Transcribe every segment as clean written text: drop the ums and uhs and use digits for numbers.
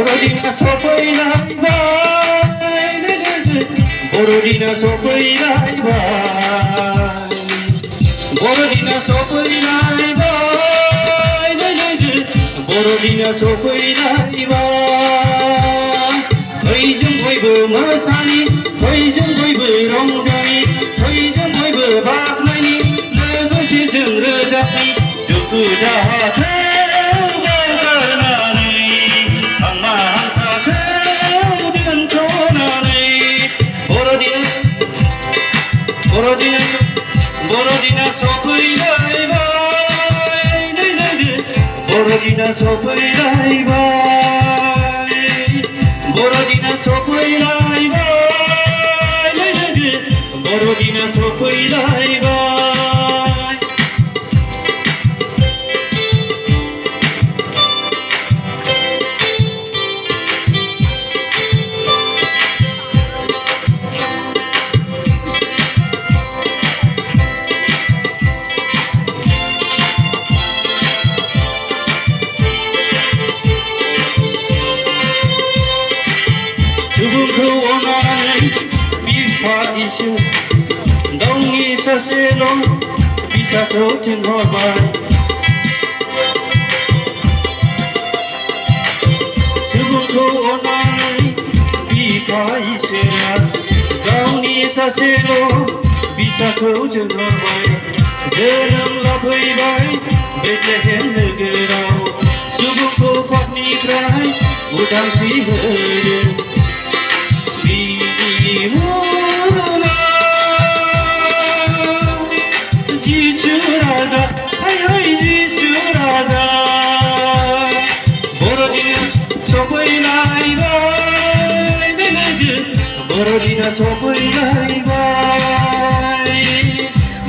बर'दिना सफैलायबाय बर'दिना सफैलायबाय बर'दिना सफैलायबाय बर'दिना सफैलायबाय फैजों बयबो मोसानि फैजों बयबो रंजानि फैजों बयबो बाख्नायनि लोगोसे जों रोजाबनि दुखु दाहाखौ बर'दिना सफैलायबाय बर'दिना सफैलायबाय बर'दिना सफैलायबाय बर'दिना सफैलायबाय सुबुंखौ अननानै बिफा इसोर गावनि सासेल' फिसाखौ थिनहरबाय सुबुंखौ अननानै बिफा इसोरा गावनि सासेल' फिसाखौ थिनहरबाय जोनोम लाफैबाय बेथलेहेम नोगोराव सुबुंखौ पापनिफ्राय उदांस्रि होदों बर'दिना सफैलायबाय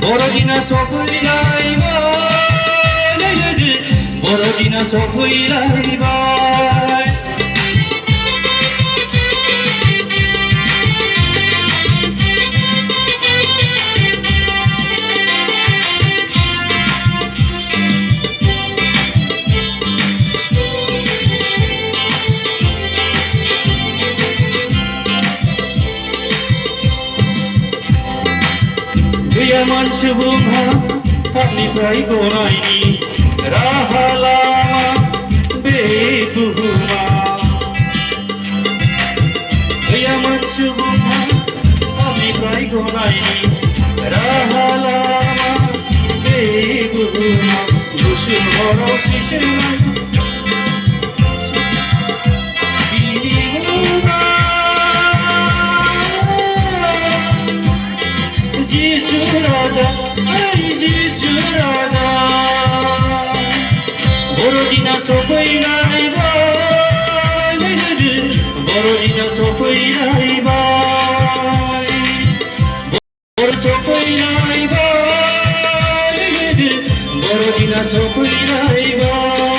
बर'दिना सफैलायबाय बर'दिना सफैलायबाय गैयामोन सुबुंहा पापनिफ्राय गनायनि राहा लामा बे बुहुमाव गैयामोन सुबुंहा पापनिफ्राय गनायनि राहा लामा बे बुहुमाव गुसु हराव सैसोनाय बर'दिना सफैलायबाय बर'दिना सफैलायबाय बर'दिना सफैलायबाय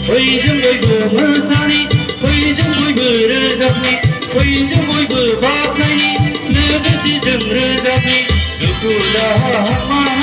फैजों बयबो मोसानि फैजों बयबो रोजाबनि फैजों बयबो बाख्नायनि लोगोसे जों रोजाबनि दुखु दाहा